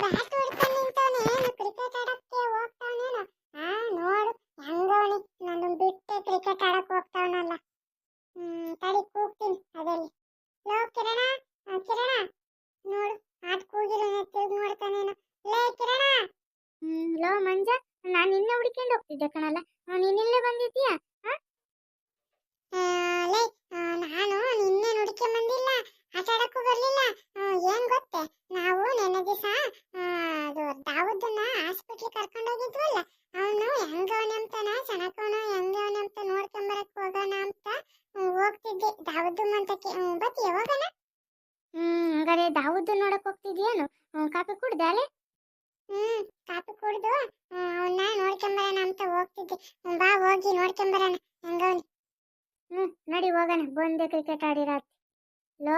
Bat ಹೊಡ್ಕೊಂಡು ನಿಂತವನೆ cricket ಆಡಕ್ಕೆ ಹೋಗ್ತಾವನೇನೋ. ನೋಡು ಹೆಂಗವನಿ ನಾನು ಬಿಟ್ಟು ಕ್ರಿಕೆಟ್ ಆಡಕ್ ಹೋಗ್ತಾವನಲ್ಲ. ತಡಿ ಕೂಗ್ತೀನಿ ಅದಲ್ಲಿ. ಲೋ ಕಿರಣ, ಕಿರಣ ನೋಡು ಆಟ ಕೂಗಿಲ್ಲ ತಿರುಗಿ ನೋಡ್ತಾನೇನೋ. ಲೇ ಕಿರಣ. ಲೋ ಮಂಜ, ನಾನು ನಿನ್ನೆ ಹುಡ್ಕೊಂಡು ಹೋಗ್ತಿದ್ದೆ ಕಣಲ್ಲ, ನೀನಿಲ್ಲೇ ಬಂದಿದ್ದೀಯಾ? ಲೇ ನಾನು ನಿನ್ನೆ ನುಡಿಕೆ ಬಂದಿಲ್ಲ, ಆಟ ಆಡಕ್ಕೂ ಬರ್ಲಿಲ್ಲ. ಏನ್ ಗೊತ್ತೆ, ನಾವು ನೆನ್ನೆ ದಿವಸ ಅದು ದಾವುದನ್ನ ಹಾಸ್ಪಿಟ್ಲ್ ಕರ್ಕೊಂಡು ಹೋಗಿದ್ವಲ್ಲ, ಅವನು ಹೆಂಗವನೆ ಅಂತಾನ ಚೆನ್ನಾಗವನ ಹೆಂಗವನೆ ಅಂತ ನೋಡ್ಕೊಂಬರಕ್ ಹೋಗೋಣ ಅಂತ ಹೋಗ್ತಿದ್ದೆ. ದಾವುದ್ದು ಮಂತಕ್ಕೆ ಬತ್ತಿ ಹೋಗೋಣ. ಹಂಗಾರೆ ದಾವುದ್ದು ನೋಡಕ್ ಹೋಗ್ತಿದ್ಯೇನು? ಕಾಪಿ ಕುಡ್ದೆ ಅಲೆ? ಕಾಪಿ ಕುಡ್ದು ಅವನ್ನ ನೋಡ್ಕೊಂಬರೋಣ ಅಂತ ಹೋಗ್ತಿದ್ದೆ. ಬಾ ಹೋಗಿ ನೋಡ್ಕೊಂಬರೋಣ ಹೆಂಗವನಿ. ನಡಿ ಹೋಗೋಣ, ಬಂದೆ ಕ್ರಿಕೆಟ್ ಆಡಿರಾತ್. ಲೋ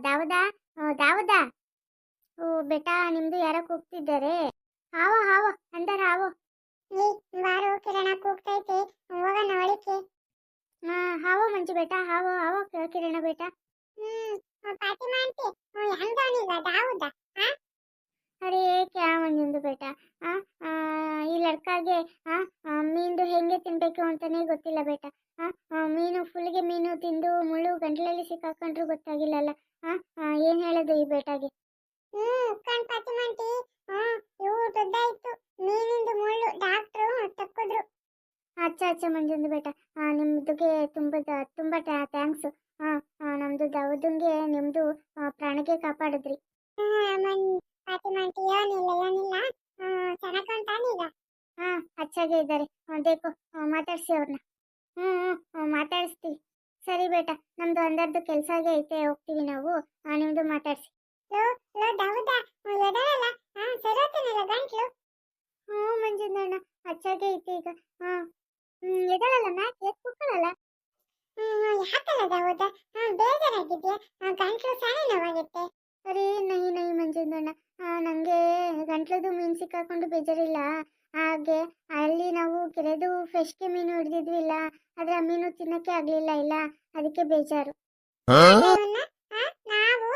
ದಾವುದಾ, ದಾವುದಾ, ಬೇಟಾ ನಿಮ್ದು ಯಾರೋ ಕೂಗ್ತಿದ್ದಾರೆ. ಹಾವ ಹಾವ ಅಂದಾರ ಹಾವು. ಬಾರೋ ಕಿರಣ ಕೂಗ್ತೈತೆ, ಹೋಗೋಣ ಒಳಿಕೆ. ಹಾವು ಮಂಜು ಬೇಟಾ, ಹಾವು ಹಾವು ಕಿರಣ ಬೇಟಾ. ಫಾತಿಮಾ ಆಂಟಿ ಹೆಂಗವನೀಗ ದಾವುದ? ಅರೆ ಕ್ಯಾ ಮಂಜುಂದು ಬೇಟಾ, ಈ ಲಡ್ಕಾಗೆ ಮೀನು ಹೆಂಗೆ ತಿನ್ಬೇಕು ಅಂತಾನೆ ಗೊತ್ತಿಲ್ಲ ಬೇಟಾ. ಮೀನು ಫುಲ್ಗೆ ಮೀನು ತಿಂದು ಮುಳ್ಳು ಗಂಟ್ಲಲ್ಲಿ ಸಿಕ್ಕಾಕೊಂಡ್ರು ಗೊತ್ತಾಗಿಲ್ಲಲ್ಲ. ಏನ್ ಹೇಳೋದು ಈ ಬೇಟಾಗೆ? ಕಣ್ ಫಾತಿಮಾ ಆಂಟಿ, ಇವು ದೊಡ್ಡಾಯ್ತು ಮೀನಿಂದು ಮುಳ್ಳು, ಡಾಕ್ಟ್ರು ತಕ್ಕಿದ್ರು. ಅಚ್ಚ ಮಂಜುಂದು ಬೇಟಾ, ನಿಮ್ದುಗೆ ತುಂಬಾ ಥ್ಯಾಂಕ್ಸ್. ನಮ್ದು ದಾವುದಂಗೆ ನಿಮ್ದು ಪ್ರಾಣಕ್ಕೆ ಕಾಪಾಡಿದ್ರಿ. ಫಾತಿಮಾ ಆಂಟಿ ಏನಿಲ್ಲ ಚೆನ್ನಾಗಂತಾನೀಗ? ಅಚ್ಚಾಗೆ ಇದ್ದಾರೆ. ದೇಕು ಮಾತಾಡ್ಸಿ ಅವ್ರನ್ನ. ಮಾತಾಡಿಸ್ತೀವಿ. ಸರಿ ಬೇಟಾ, ನಮ್ದು ಅಂದರ್ದು ಕೆಲ್ಸಾಗೆ ಐತೆ, ಹೋಗ್ತೀವಿ ನಾವು. ನಿಮ್ದು ಮಾತಾಡ್ಸಿ. ಲೋ ದಾವುದ ಎದಳಲ್ಲ, ಸರೋತನಲ್ಲ ಗಂಟ್ಲು? ಮಂಜುಂದಣ್ಣ ಅಚ್ಚಾಗೆ ಐತೆ ಈಗ. ಎದಳಲ್ಲ, ಮ್ಯಾಚ್ ಕೂತ್ಕೊಳ್ಳಲ್ಲ. ಯಾಕಲ್ಲ ದಾವುದ, ಬೇಜಾರಾಗಿದ್ಯಾ? ಗಂಟ್ಲು ಸಾನೆ ನೋವಾಗುತ್ತೆ. ಅರೇ ನೈ ಮಂಜುಂದಣ್ಣ, ನಂಗೆ ಗಂಟ್ಲದು ಮೀನು ಸಿಕ್ಕಾಕೊಂಡು ಬೇಜಾರಿಲ್ಲ. ಹಾಗೆ ಅಲ್ಲಿ ನಾವು ಕೆರೆದು ಫ್ರೆಶ್ಗೆ ಮೀನು ಹಿಡಿದಿದ್ವಿಲ್ಲ, ಆದ್ರೆ ಆ ಮೀನು ತಿನ್ನಕ್ಕೆ ಆಗ್ಲಿಲ್ಲ ಇಲ್ಲ, ಅದಕ್ಕೆ ಬೇಜಾರು. ನಾವು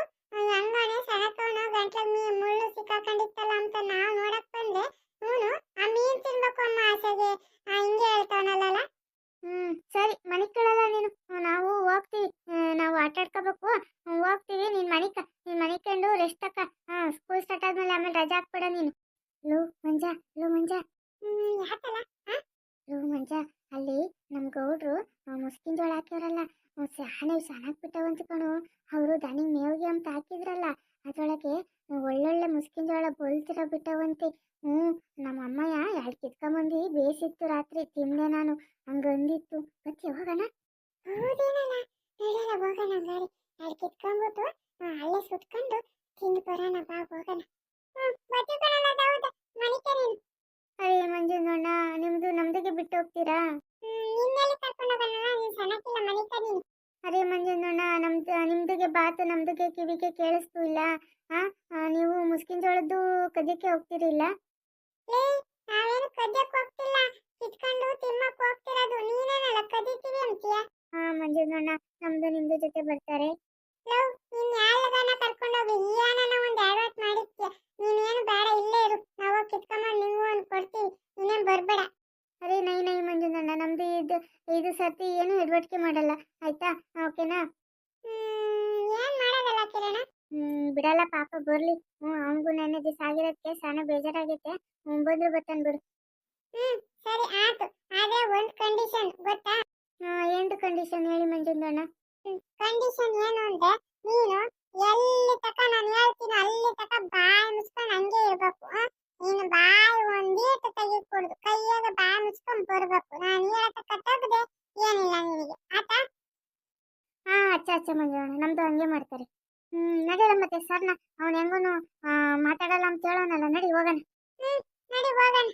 ಹೆಂಗವನೆ ಸಣಕವನ ಗಂಟ್ಲ ಮುಳ್ಳು ಸಿಕ್ಕಾಕೊಂಡಿತ್ತಲ್ಲ ಅಂತ ನಾವು ನೋಡಕ್ ಬಂದ್ರೆ ಅವನು ಆ ಮೀನ್ ತಿನ್ಬೇಕು ಅಮ್ಮ ಆಸೆಗೆ ಹಿಂಗೆ ಹೇಳ್ತಾವನಲ್ಲ. ಸರಿ ಮನೆಗ್ ಕೇಳಲ್ಲ ನೀನು, ನಾವು ಹೋಗ್ತೀವಿ. ನಾವು ಆಟ ಆಡ್ಕೋಬೇಕು, ಹೋಗ್ತೀವಿ. ನೀನ್ ಮನೆ ಕಂಡು ರೆಸ್ಟ್ ತಕ್ಕ. ಸ್ಕೂಲ್ ಸ್ಟಾರ್ಟ್ ಆದ್ಮೇಲೆ ಆಮೇಲೆ ರಜಾ ಹಾಕ್ಬೇಡ ನೀನು. ಲೋ ಮಂಜ, ಯಾಕಲ್ಲ? ಲೋ ಮಂಜ, ಅಲ್ಲಿ ನಮ್ ಗೌಡ್ರು ಮುಸ್ಕಿನ ಜೋಳ ಹಾಕ್ಯಾರಲ್ಲ, ಸಾನಾಗ್ ಬಿಟ್ಟವಂತ ಕಣು. ಅವರು ದನಿಗ್ ಮೇವಿಗೆ ಅಂತ ಹಾಕಿದ್ರಲ್ಲ, ಅದ್ರೊಳಗೆ ಒಳ್ಳೊಳ್ಳೆ ಮುಸ್ಕಿನ ಜೋಳ ಬೋಲ್ತಿರ ಬಿಟ್ಟವಂತೆ. ನಮ್ಮ ಅಮ್ಮಯ್ಯ 2 ಕಿತ್ಕೊಂಬಂದು ಬೇಯಿಸಿತ್ತು, ರಾತ್ರಿ ತಿಂದೆ ನಾನು. ಹಂಗಂದಿತ್ತು. ಬಚ್ಚಿ ಹೋಗೋಣ? ಹೌದೇನಲ್ಲ, ನಡೆಯಲ್ಲ ಹೋಗೋಣ ಗಾಡಿ. 2 ಕಿತ್ಕೊಂಡ್ಬಿಟ್ಟು ಅಲ್ಲೇ ಸುತ್ಕೊಂಡು ತಿಂದು ಬರೋಣ, ಬಾ ಹೋಗೋಣ. ಬಚ್ಚಿಕೊಳ್ಳಲ್ಲ ದಾವುದ ಮನಿಕೆ ನೀನು. ಅಯ್ಯ ಮಂಜುಂದಣ್ಣ, ನಿಮ್ದು ನಮ್ದಿಗೆ ಬಿಟ್ಟು ಹೋಗ್ತೀರಾ? ನಿನ್ನೆಲ್ಲಿ ಕರ್ಕೊಂಡು ಹೋಗೋಣ, ನೀನು ಸಣ್ಣಕ್ಕಿಲ್ಲ ಮನಿಕೆ ನೀನು. ಅರೆ ಮಂಜುಂದಣ್ಣ, ನಿಮ್ದಿಗೆ ಬಾತು ನಮ್ದಿಗೆ ಕಿವಿಗೆ ಕೇಳಿಸ್ತು ಇಲ್ಲ. ನೀವು ಮುಸ್ಕಿನ ಜೋಳದ್ದು ಕದಿಯಕ್ಕೆ ಹೋಗ್ತಿರಿಲ್ಲ? ನಾವೇನು ಕದಿಯಕ್ಕೆ ಹೋಗ್ತಿಲ್ಲ, ಕಿತ್ಕೊಂಡು ತಿನ್ನಕ್ಕೆ ಹೋಗ್ತಿರೋದು. ನೀನೇನಲ್ಲ ಕದಿತೀವಿ ಅಂತೀಯ? ಮಂಜುಂದಣ್ಣ, ನಮ್ದು ನಿಮ್ದು ಜೊತೆ ಬರ್ತಾರೆ. ನೀನ್ ಯಾರನ್ನ ಕರ್ಕೊಂಡೋಗಿ ಈ ಆನನ ಒಂದು ಅಡ್ವರ್ಟ್ ಮಾಡಿರ್ತೀಯ. ನೀನೇನು ಬೇಡ, ಇಲ್ಲೇ ಇರು, ನಾವು ಕಿತ್ಕೊಂಬಂದು ನಿಂಗೂ ಒಂದು ಕೊಡ್ತೀವಿ, ನೀನೇನು ಬರ್ಬೇಡ. ಅರೆ ನೈ ಮಂಜುಂದಣ್ಣ, ನಮ್ದು ಇದು ಸರ್ತಿ ಏನು ಎಡ್ವರ್ಟಿಗೆ ಮಾಡಲ್ಲ, ಆಯ್ತಾ? ಓಕೆನಾ? ಏನ್ ಮಾಡೋದಲ್ಲ ಕಿರಣ? ಬಿಡಲ್ಲ ಪಾಪ, ಬರ್ಲಿ. ಅವನಿಗೂ ನೆನ್ನೆ ದಿವಸ ಆಗಿರೋದಕ್ಕೆ ಸಾನ ಬೇಜಾರಾಗೈತೆ. ಬಂದ್ರು ಬರ್ತಾನೆ ಬಿಡು. ಸರಿ ಆಯ್ತು, ಆದ್ರೆ ಒಂದು ಕಂಡೀಷನ್ ಗೊತ್ತಾ? ಏನು ಕಂಡೀಷನ್ ಹೇಳಿ ಮಂಜುಂದಣ್ಣ? ಕಂಡೀಷನ್ ಏನು ಅಂದ್ರೆ, ನೀನು ಎಲ್ಲಿ ತಕ ನಾನು ಹೇಳ್ತೀನಿ ಅಲ್ಲಿ ತಕ ಬಾಯಿ ಮುಚ್ಕೊಂಡು ಹಂಗೆ ಇರ್ಬೇಕು. ನೀನು ಬಾಯಿ ಒಂದೀಟು ತೆಗಿಕೊಡುದು, ಕೈಯಾಗ ಬಾಯಿ ಮುಚ್ಕೊಂಡು ಬರ್ಬೇಕು. ನಾನು ಹೇಳತಕ್ಕ ತಗದೆ ಏನಿಲ್ಲ ನಿನಗೆ, ಆಯ್ತಾ? ಅಚ್ಚ ಮಂಜುಂದಣ್ಣ, ನಮ್ದು ಹಂಗೆ ಮಾಡ್ತಾರೆ. ನಡಿಯಲ್ಲ ಮತ್ತೆ ಸರ್ನ, ಅವನು ಹೆಂಗೂನು ಮಾತಾಡಲ್ಲ ಅಂತ ಹೇಳೋನಲ್ಲ. ನಡಿ ಹೋಗೋಣ. ನಡಿ ಹೋಗೋಣ.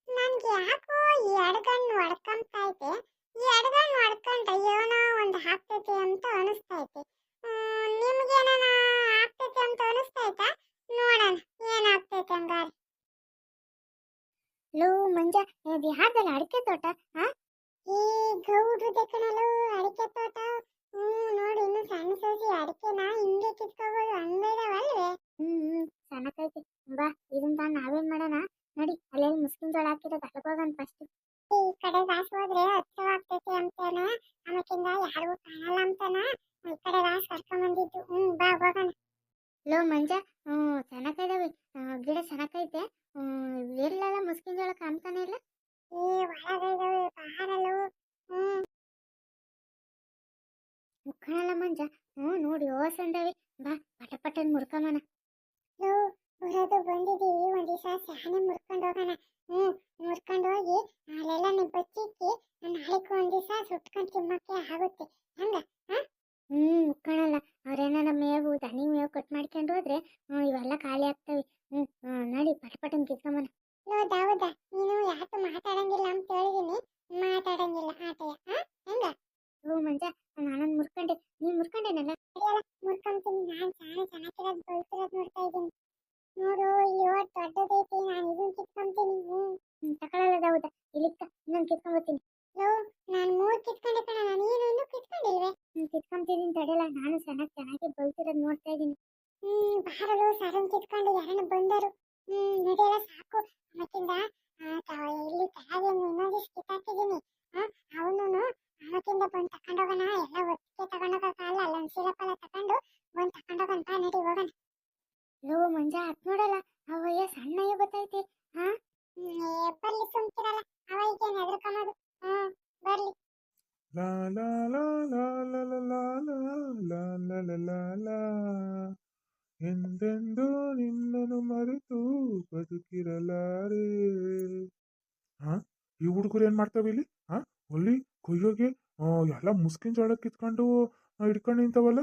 ನನ್ಗೆ ಯಾಕೋ ಈ ಅಡಗಣ್ಣು ಹೊಡ್ಕೊಂತೈತೆ, ಈ ಅಡಗಣ್ಣು ಹೊಡ್ಕೊಂಡ್ರೆ ಏನೋ ಒಂದು ಹಾಕ್ತೈತೆ ಅಂತ ಅನಿಸ್ತೈತೆ. ನಿಮ್ಗೇನ ಆಗ್ತೈತೆ ಅಂತ ಅನಿಸ್ತೈತಾ? ನೋಡೋಣ ಏನಾಗ್ತೈತೆ ಹಂಗಾರೆ. ಲೋ ಮಂಜ, ಇದು ಯಾರ್ದಲ್ಲ ಅಡಿಕೆ ತೋಟ? ಈ ಗೌಡ್ರದೆ ಕಣಲು ಅಡಿಕೆ ತೋಟ. ನೋಡಿ ಇನ್ನು ಸಣ್ಣ ಸಸಿ ಅಡಿಕೆನ ಹಿಂಗೆ ಕಿತ್ಕೋಬೋದು, ಹಂಗಿದಾವಲ್ವೇ? ಸಣ್ಣಕೈತಿ. ಬಾ, ನಾವೇನ್ ಮಾಡೋಣ? ನಡಿ ಅಲ್ಲೆಲ್ಲಿ ಮುಸ್ಕಿನ ಜೋಳ ಹಾಕಿರೋದು ಅಲ್ಲಿಗೆ ಹೋಗೋಣ ಫಸ್ಟ್. ಈ ಕಡೆ ರಾಸ್ ಹೋದ್ರೆ ಹತ್ರವಾಗ್ತೈತಿ ಅಂತಾನ, ಆಮೇಕಿಂದ ಯಾರಿಗೂ ಕಾಣಲ್ಲ ಅಂತಾನ ಈ ಕಡೆ ರಾಸ್ ಕರ್ಕೊಂಡ್ ಬಂದಿದ್ದು. ಬಾ ಹೋಗೋಣ. ಲೋ ಮಂಜ, ಚೆನ್ನಾಗಿದಾವೆ ಗಿಡ ಚೆನ್ನಾಗೈತೆ. ಎಲ್ಲೆಲ್ಲ ಮುಸ್ಕಿನ ಜೋಳ ಕಾಣ್ತಾನೆ ಇಲ್ಲ. ಈ ಒಳಗಿದಾವೆ ಬಾರಲು. ಮುಕ್ಕಣಲ್ಲ ಮಂಜ. ನೋಡಿ ಓಸಂದವೆ. ಬಾ ಪಟಪಟನ್ ಮುರ್ಕಮನ. ಬರೋದು ಬಂದಿದ್ದೀವಿ, ಒಂದ್ ದಿವಸ ಸ್ಯಾನೆ ಮುರ್ಕೊಂಡು ಹೋಗೋಣ. ಮುರ್ಕೊಂಡು ಹೋಗಿ ಅಲ್ಲೆಲ್ಲ ಬಚ್ಚಿಕ್ಕಿ ನಾಳೆಗೂ ಒಂದ್ ದಿವಸ ಸುಟ್ಕೊಂಡ್ ತಿಮ್ಮಕ್ಕೆ ಆಗುತ್ತೆ. ಹಂಗ ಮುಕ್ಕಣಲ್ಲ. ಅವ್ರೇನ ಮೇವು ದನಿ ಮೇವು ಕಟ್ ಮಾಡ್ಕೊಂಡು ಹೋದ್ರೆ ಇವೆಲ್ಲ ಖಾಲಿ ಆಗ್ತವೆ. ನಡಿ ಪಟಪಟನ್ ಕಿತ್ಕೊಂಬನ. ಹೌದಾ, ನೀನು ಯಾಕೆ ಮಾತಾಡಂಗಿಲ್ಲ ಅಂತ ಹೇಳಿದೀನಿ. ಮಾತಾಡಂಗಿಲ್ಲ ಆಟಯ್ಯ. ಹೆಂಗ ಮಂಜ, ನಾನೊಂದು ಮುರ್ಕೊಂಡೆ. ನೀನ್ ಮುರ್ಕೊಂಡೇನಲ್ಲ? ಮುರ್ಕೊಂತೀನಿ. ನಾನ್ ಚೆನ್ನಾಗಿರೋದು ಬೆಳ್ತಿರೋದು ನೋಡ್ತಾ ಇದ್ದೀನಿ. ನೋಡು ಇಲ್ಲಿ ದೊಡ್ಡದೈತಿ, ನಾನು ಇದನ್ನ ಕಿತ್ಕೊಂತೀನಿ. ತಗೊಳ್ಳಲ್ಲ ಹೌದಾ? ಇಲ್ಲಿಕ್ಕ ಇನ್ನೊಂದು ಕಿತ್ಕೊಂಬತ್ತೀನಿ. ನಾನು 3 ಕಿತ್ಕೊಂಡೆ ಕಣ, ನಾನು ಇನ್ನೊಂದು ಕಿತ್ಕೊಂಡಿಲ್ವೇ? ಕಿತ್ಕೊಂತಿದ್ದೀನಿ ತಡೆಯಲ್ಲ. ನಾನು ಚೆನ್ನಾಗಿ ಬೆಳ್ತಿರೋದು ನೋಡ್ತಾ ಇದ್ದೀನಿ. ಬಾರಲು ಸರನ್ ಕಿತ್ಕೊಂಡು ಯಾರನ್ನ ಬಂದರು. ನಡೆಯಲ್ಲ ಸಾಕು. ಅವತ್ತಿಂದ ಇಲ್ಲಿ ಕೆಳಗೆ ಇನ್ನೊಂದಿಷ್ಟು ಕಿತ್ತಾಕಿದ್ದೀನಿ. ಅವನು ಅವತ್ತಿಂದ ಬಂದು ತಕೊಂಡೋಗೋಣ. ಎಲ್ಲ ಒಟ್ಟಿಗೆ ತಗೊಂಡೋಗಲ್ಲ, ಅಲ್ಲೊಂದು ಸಿರಪ್ ಎಲ್ಲ ತಕೊಂಡು ಬಂದು ತಕೊಂಡೋಗೋಣ. ನಡಿ ಹೋಗೋಣ. ಮಂಜ ಹತ್ ನೋಡಲ್ಲ, ಅವಯ್ಯ ಸಣ್ಣಯ್ಯ ಗೊತ್ತೈತಿ. ಬರ್ಲಿ ಸುಮ್ಕಿರಲ್ಲ, ಅವ ಈಗೇನು ಹೆದರ್ಕೊಂಬದು. ಬರ್ಲಿ. ಲಾ ಲಾ ಲಾ ಲಾ ಲಾ ಲಾ ಲಾ ಲಾ ಲಾ ಲಾ ಲಾ ಲಾ ಎಂದೆಂದೂ ನಿನ್ನನ್ನು ಮರೆತು ಬದುಕಿರಲಾರೆ. ಈ ಹುಡುಗರು ಏನ್ ಮಾಡ್ತಾವೆ ಇಲ್ಲಿ? ಅಲ್ಲಿ ಕೊಯ್ಯೋಗೆ ಎಲ್ಲ ಮುಸ್ಕಿನ ಜೋಳ ಕಿತ್ಕೊಂಡು ಹಿಡ್ಕೊಂಡು ನಿಂತವಲ್ಲ.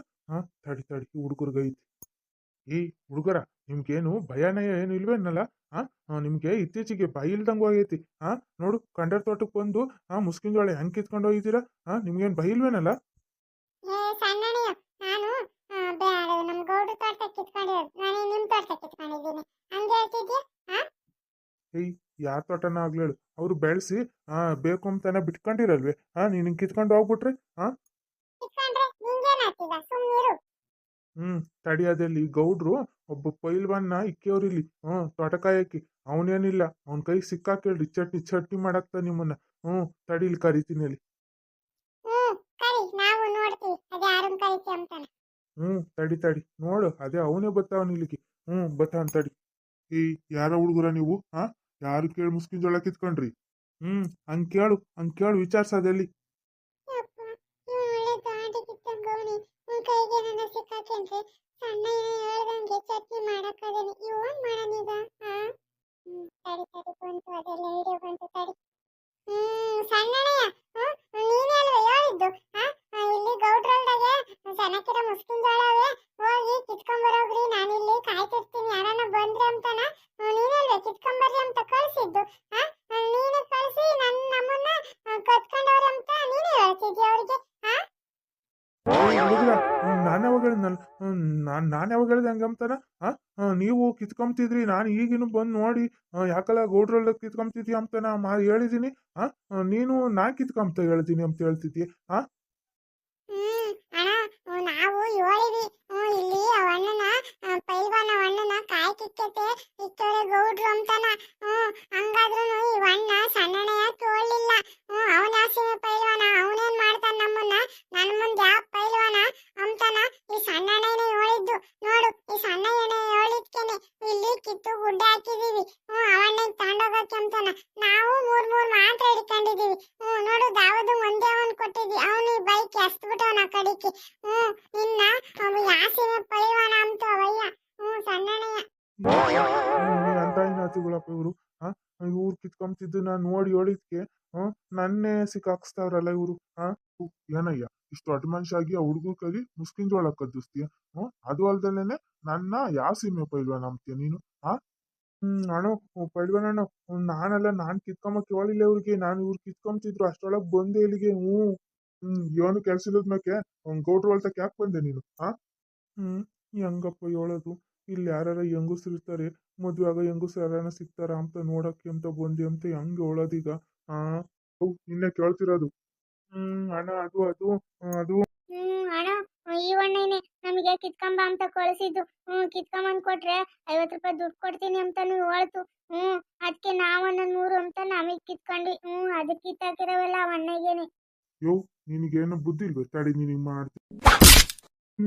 ತಡಿ ಈ ಹುಡುಗರ್ಗೈತಿ. ಈ ಹುಡುಗರ, ನಿಮ್ಗೇನು ಭಯನಯ ಏನು ಇಲ್ವೇನಲ್ಲ? ನಿಮ್ಗೆ ಇತ್ತೀಚೆಗೆ ಭಯ ಇಲ್ದಂಗೂ ಆಗೈತಿ. ನೋಡು, ಕಂಡರ್ ತೋಟಕ್ಕೆ ಬಂದು ಮುಸ್ಕಿನ ಜೋಳ ಹೆಂಗ್ ಕಿತ್ಕೊಂಡು ಹೋಗಿದ್ದೀರಾ? ನಿಮ್ಗೇನು ಭಯ ಇಲ್ವೇನಲ್ಲ? ನಾನು ನಮ್ ಗೌಡ್ರ ತೋಟ ಕಿತ್ಕೊಂಡಿರೋದು, ನಾನು ನಿಮ್ ತೋಟ ಕಿತ್ಕೊಂಡಿದ್ದೀನಿ. ಹಂಗೆ ಹೇಳ್ತಿದ್ಯಾ? ಏಯ್, ಯಾರ ತೋಟನ ಆಗ್ಲೇಳು, ಅವ್ರು ಬೆಳೆಸಿ ಬೇಕು ಅಂತಾನೆ ಬಿಟ್ಕೊಂಡಿರಲ್ವೇ? ನೀನ್ ಕಿತ್ಕೊಂಡು ಹೋಗ್ಬಿಟ್ರಿ. ಕಿತ್ಕೊಂಡ್ರೆ ನಿಂಗೇನಾಗ್ತಿದ? ಸುಮ್ನಿರು. ತಡಿಯೋದಲ್ಲಿ ಗೌಡ್ರು ಒಬ್ಬ ಪೈಲ್ವಾನ್ನ ಇಕ್ಕಿಯವ್ರಿಲ್ಲಿ ತೋಟಕಾಯಕಿ. ಅವನೇನಿಲ್ಲ, ಅವನ ಕೈ ಸಿಕ್ಕಾಕೇಳ್ರಿ ಚಟ್ನಿ ಮಾಡಾಕ್ತ ನಿಮ್ಮನ್ನ. ತಡಿಲಿ ಕರಿತೀನಿ ಅಲ್ಲಿ. ಕರಿ, ನಾವು ನೋಡ್ತೀವಿ ಅದೇ ಯಾರನ್ನ ಕರಿತಿ ಅಂತಾನೆ. ತಡಿ ನೋಡು, ಅದೇ ಅವನೇ ಬತ್ತಾವನ್ ಇಲ್ಲಿಗೆ. ಬತ್ತಾವನ್ ತಡಿ. ಯಾರ ಹುಡುಗರ ನೀವು? ಯಾರು ಕೇಳಿ ಮುಸ್ಕಿನ ಜೋಳ ಕಿತ್ಕೊಂಡ್ರಿ? ಹಂಗ್ ಕೇಳು ವಿಚಾರ್ಸೋದಲ್ಲಿ. ಕೈಗೆ ನನ್ನ ಸಿಕ್ಕಾಕೇನ್ರಿ, ಸಣ್ಣ ಹೇಳ್ದಂಗೆ ಚಟ್ನಿ ಮಾಡಕ್ಕದೇನೆ. ಇವನ್ ಮಾಡನೀಗ. ತಡಿ ಬಂತು, ಅದೆಲ್ಲ ವಿಡಿಯೋ ಬಂತು. ತಡಿ. ಸಣ್ಣಯ್ಯ, ನೀನೇ ಅಲ್ವಾ ಹೇಳಿದ್ದು? ಇಲ್ಲಿ ಗೌಡ್ರಲ್ದಾಗೆ ಸಣ್ಣಕ್ಕಿರೋ ಮುಸ್ಕಿನ ಜೋಳವೇ, ಹೋಗಿ ಕಿತ್ಕೊಂಬರೋಗ್ರಿ, ನಾನಿಲ್ಲಿ ಕಾಯ್ತಿರ್ತೀನಿ, ಯಾರನ್ನ ಬಂದ್ರೆ ಅಂತಾನ. ನೀನಲ್ವೇ ಕಿತ್ಕೊಂಬರ್ರಿ ಅಂತ ಕಳ್ಸಿದ್ದು? ನೀನೇ ಕಳ್ಸಿ ನಮ್ಮನ್ನ ಕತ್ಕೊಂಡವ್ರೆ ಅಂತ ನೀನೇ ಹೇಳ್ತಿದ್ಯ ಅವ್ರಿಗೆ? ಹುಡುಗರ, ನಾನು ಯಾವಾಗ ಹೇಳ್ದೆ ಹಂಗಂತಾನ? ನೀವು ಕಿತ್ಕೊಂತಿದ್ರಿ, ನಾನು ಈಗಿನ ಬಂದು ನೋಡಿ ಯಾಕಲ್ಲ ಗೌಡ್ರಲ್ಲ ಕಿತ್ಕೊಂತಿದ್ಯ ಅಂತಾನ ಹೇಳಿದೀನಿ. ನೀನು ನಾ ಕಿತ್ಕೊಂತ ಹೇಳ್ತೀನಿ ಅಂತ ಹೇಳ್ತಿದ್ಯ. ನಾವು ಹೇಳಿವಿ, ಇಲ್ಲಿ ಅವಣ್ಣನ ಪೈಲ್ವಾನ ಅಣ್ಣನ ಕಾಯಿ ಕಿಕ್ಕತೆ ಇಕ್ಕಡೆ ಗೌಡ್ರು ಅಂತಾನ. ಹಂಗಾದ್ರೂ ಈ ಅಣ್ಣ ಸಣ್ಣನೆಯ ಕೇಳಲಿಲ್ಲ. ಅವನ ಆಸಿಮೆ ಪೈಲ್ವಾನ, ಅವನೇನ್ ಮಾಡ್ತಾನ ನಮ್ಮನ್ನ? ನನ್ ಮುಂದೆ ಯಾವ ಪೈಲ್ವಾನ ಅಂತಾನ? ಈ ಸಣ್ಣನೇನೆ ಹೇಳಿದ್ದು. ನೋಡು, ಈ ಸಣ್ಣಯ್ಯನೇ ಹೇಳಿದ್ಕೇನೆ ಇಲ್ಲಿ ಕಿತ್ತು ಗುಡ್ಡೆ ಹಾಕಿದೀವಿ. ಅವಣ್ಣ ತಗೊಂಡೋಗಕ್ಕೆ ಅಂತಾನ. ನಾವು ಮೂರ್ ಮಾತ್ರ ಹಿಡ್ಕೊಂಡಿದೀವಿ. ನೋಡು, ದಾವದು ಒಂದೇ ಅವನ್ ಕೊಟ್ಟಿದ್ವಿ, ಅವನು ಈ ಬೈಕ್ ಎಸ್ಬಿಟ್ಟವನ ಕಡಿಕೆ. ನಿನ್ನ ಯಾಸಿನ ಪೈಲ್ವಾನ ಅಂತ ಅವಯ್ಯ. ಸಣ್ಣನೆಯ ಅಂತ ಇನಾತಿಗಳಪ್ಪ ಇವರು. ಇವ್ರು ಕಿತ್ಕೊಂತಿದ್ದು ನಾನು ನೋಡಿ ಹೇಳಿದ್ಕೆ ನನ್ನೇ ಸಿಕ್ಕಾಕ್ಸ್ತಾವ್ರಲ್ಲ ಇವ್ರು. ಏನಯ್ಯ, ಇಷ್ಟು ದೊಡ್ಡ ಮನುಷ್ಯ ಆಗಿ ಆ ಹುಡುಗರ ಕೈಲಿ ಮುಸ್ಕಿನ ಜೋಳ ಕದ್ದಿಸ್ತೀಯ? ಅದು ಅಲ್ದಲೇನೆ ನನ್ನ ಯಾವ ಸೀಮೆ ಪೈಲ್ವಾನ ಅಂತೀಯ ನೀನು? ಅಣ್ಣ ಪೈಲ್ವಾನ ಅಣ್ಣ, ನಾನ್ ಕಿತ್ಕೊಂಬಕ್ ಹೇಳಿಲ್ಲ ಇವ್ರಿಗೆ. ನಾನು ಇವ್ರು ಕಿತ್ಕೊಂತಿದ್ರು ಅಷ್ಟೊಳಗ್ ಬಂದೆ ಇಲ್ಲಿಗೆ. ಏನು ಕೆಲ್ಸ ಇಲ್ಲದ್ಮೇಕೆ ಗೌಡ್ರು ಹೊಲ್ತಕ್ ಯಾಕೆ ಬಂದೆ ನೀನು? ಹೆಂಗಪ್ಪ ಹೇಳೋದು? ಇಲ್ಲಿ ಯಾರ ಹೆಂಗಸ್ರು ಇರ್ತಾರೆ, ಮದ್ವೆ ಆಗ ಹೆಂಗಸ್ರು ಯಾರನ್ನ ಸಿಗ್ತಾರ ಅಂತ ನೋಡಕ್ಕೆ ಅಂತ ಬಂದಿ ಅಂತ ಹೆಂಗ್ ಹೇಳೋದೀಗ? ನಿನ್ನೆ ಕೇಳ್ತಿರೋದು. ಅಣ್ಣ ಅದು ಅಣ್ಣ, ಈ ಅಣ್ಣನೇ ನಮಗೆ ಕಿತ್ಕೊಂಬ ಅಂತ ಕಳಿಸಿದ್ದು. ಕಿತ್ಕೊಂಬಂದ್ ಕೊಟ್ರೆ 50 ರೂಪಾಯಿ ದುಡ್ಡು ಕೊಡ್ತೀನಿ ಅಂತಾನು ಹೇಳ್ತು. ಅದಕ್ಕೆ ನಾವು ನನ್ನ 100 ಅಂತ ನಮಗೆ ಕಿತ್ಕೊಂಡಿ. ಅದಕ್ಕೆ ಕಿತ್ತಾಕಿರವಲ್ಲ ಅವ ಅಣ್ಣಗೇನೆ. ಯೋ ನಿನಗೇನು ಬುದ್ಧಿ ಇಲ್ವೇ ತಡಿ ನಿನಗೆ ಮಾಡ್ತೀನಿ.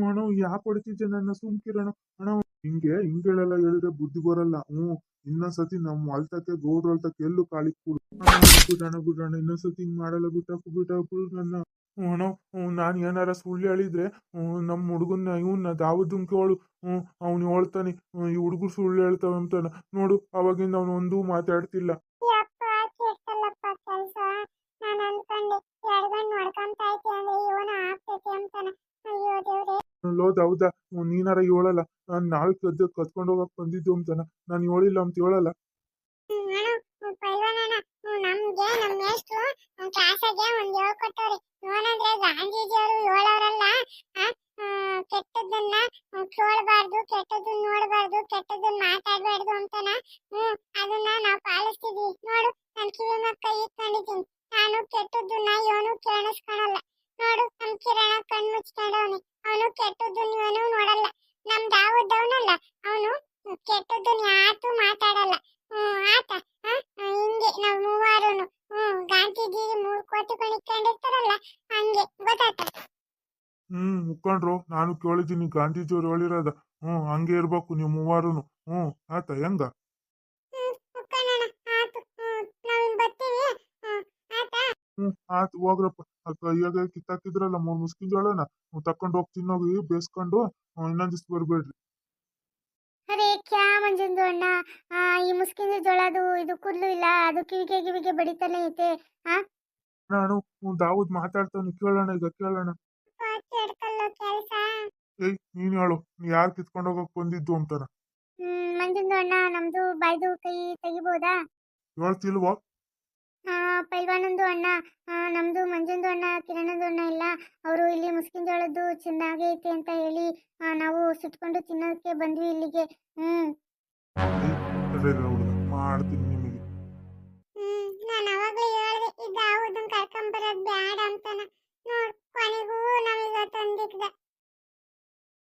ಅಣ್ಣ ಯಾಕೆ ಹೊಡಿತಿದ್ದೆ ನನ್ನ ಸುಮ್ಕಿರಣ ಅಣ್ಣ. ಹಿಂಗೆಲ್ಲ ಹೇಳಿದ್ರೆ ಬುದ್ಧಿ ಬರಲ್ಲ. ಇನ್ನೊಂದ್ಸತಿ ನಮ್ಮ ಹೊಲ್ತಕ್ಕೆ ಗೌಡ್ರ ಹೊಲ್ತಕ್ಕೆ ಎಲ್ಲೂ ಕಾಲಿ ಕೂಡು. ಬಿಡೋಣ ಇನ್ನೊಂದ್ಸತಿ ಹಿಂಗ್ ಮಾಡಲ್ಲ. ಬಿಟ್ಟು ನನ್ನ ಅಣ್ಣ. ನಾನು ಏನಾರ ಸುಳ್ಳು ಹೇಳಿದ್ರೆ ನಮ್ಮ ಹುಡುಗನ್ನ ಇವನ್ನ ದಾವದನ್ ಕೇಳು. ಅವ್ನು ಹೇಳ್ತಾನೆ ಈ ಹುಡುಗರು ಸುಳ್ಳು ಹೇಳ್ತಾವ ಅಂತಾನ. ನೋಡು ಅವಾಗಿಂದ ಅವನು ಒಂದೂ ಮಾತಾಡ್ತಿಲ್ಲ. ಯಪ್ಪ ಕೆಟ್ಟಲ್ಲಪ್ಪ ಕೆಲ್ಸ. ನಾನು ಅನ್ಕೊಂಡೆ ಎಡ್ಗಂಡ್ ನೋಡ್ಕೊಂತ ಐತಿ ಅಂದ್ರೆ ಇವನ ಆಗ್ತೈತಿ ಅಂತಾನ. ಅಯ್ಯೋ ದೇವ್ರೆ. ಹೌದಾ ನೀನಾರ ಹೇಳಲ್ಲ. ನಾನು ನಾಳೆ ಕತ್ಕೊಂಡು ಹೋಗಕ್ ಬಂದಿದ್ದು ಅಂತಾನ. ನಾನು ಹೇಳಿಲ್ಲ ಅಂತ ಹೇಳಲ್ಲ. ಅಣ್ಣ ಪೈಲ್ವಾನಣ್ಣ, ನಮ್ಗೆ ನಮ್ಮ ಮೇಷ್ಟ್ರು ಕ್ಲಾಸಾಗೆ ಒಂದ್ ಹೇಳ್ಕೊಟ್ಟವ್ರಿ. ಏನಂದ್ರೆ ಗಾಂಧೀಜಿ ಅವರು ಹೇಳೋರಲ್ಲ, ಕೆಟ್ಟದನ್ನ ಕೇಳಬಾರ್ದು, ಕೆಟ್ಟದನ್ನ ನೋಡಬಾರ್ದು, ಕೆಟ್ಟದನ್ನ ಮಾತಾಡ್ಬಾರ್ದು ಅಂತಾನ. ಅದನ್ನ ನಾವು ಪಾಲಿಸ್ತಿದ್ವಿ. ನೋಡು ನನ್ ಕಿವಿ ಮ್ಯಾಗ ಕೈ ಇಟ್ಕೊಂಡಿದ್ದೀನಿ. ನಾನು ಕೆಟ್ಟದನ್ನ ಇವನು ಕೇಳಿಸ್ಕೊಳಲ್ಲ. ನೋಡು ನಮ್ ಕಿರಣ ಕಣ್ ಮುಚ್ಕೊಂಡವನಿ. ಅವನು ಕೆಟ್ಟದನ್ನ ಇವನು ನೋಡಲ್ಲ. ನಮ್ ದಾವದವನಲ್ಲ, ಅವನು ಕೆಟ್ಟದನ್ನ ಯಾತು ಮಾತಾಡಲ್ಲ. ಆತ ಹಿಂಗೆ ನಾವ್ ಮೂವಾರುನು ಗಾಂಧೀಜಿ 3 ಕೋಟಿ ಇಟ್ಕೊಂಡಿರ್ತಾರಲ್ಲ, ಹಂಗೆ ಗೊತ್ತಾತ. ಮುಖಂಡ್ರು ನಾನು ಕೇಳಿದ್ದೀನಿ ಗಾಂಧೀಜಿಯವ್ರು ಹೇಳಿರೋದ. ಹಂಗೆ ಇರ್ಬೇಕು ನೀವು ಮೂವಾರುನು. ಆತ ಹೆಂಗ? ಮುಖಂಡಣ್ಣ ಆತು. ನಾವಿನ್ ಬರ್ತೀವಿ. ಆತ. ಆತು ಹೋಗ್ರಪ್ಪ. ಕೈಯಾಗ ಕಿತ್ತಾಕಿದ್ರಲ್ಲ 3 ಮುಸ್ಕಿನ ಜೋಳನ ತಕೊಂಡ್ ಹೋಗಿ ತಿನ್ನೋಗಿ ಬೇಸ್ಕೊಂಡು ಇನ್ನೊಂದ್ ದಿವ್ಸ ಬರ್ಬೇಡ್ರಿ. ಅರೆ ಕ್ಯಾ ಮಂಜಂದು ಅಣ್ಣ, ಈ ಮುಸ್ಕಿನ ಜೋಳದು ಇದು ಕೂದಲು ಇಲ್ಲ, ಅದು ಕಿವಿಗೆ ಬಡಿತಾನೆ ಐತೆ. ನಾನು ದಾವೂದ್ ಮಾತಾಡ್ತಾನೆ, ಕೇಳೋಣ ಈಗ ಕೇಳೋಣ. ಕೆಡ್ಕಲ್ಲ ಕೆಲ್ಸ. ಏಯ್ ನೀನ್ ಹೇಳು, ನೀ ಯಾರು ಕಿತ್ಕೊಂಡು ಹೋಗಕ್ ಬಂದಿದ್ದು ಅಂತಾರ. ಮಂಜಂದು ಅಣ್ಣ, ನಮ್ದು ಬಾಯ್ದು ಕೈ ತೆಗಿಬೋದಾ? ಹೇಳ್ತಿಲ್ವೋ? ಪೈಲ್ವಾನಂದು ಅಣ್ಣ, ನಮ್ದು ಮಂಜಂದು ಅಣ್ಣ ಕಿರಣಂದು ಅಣ್ಣ ಇಲ್ಲ. ಅವರು ಇಲ್ಲಿ ಮುಸ್ಕಿನ ಜೋಳದ್ದು ಚೆನ್ನಾಗೇ ಐತೆ ಅಂತ ಹೇಳಿ ನಾವು ಸುಟ್ಕೊಂಡು ತಿನ್ನೋದಕ್ಕೆ ಬಂದ್ವಿ ಇಲ್ಲಿಗೆ. ಹುಡುಗ ಮಾಡ್ತೀನಿ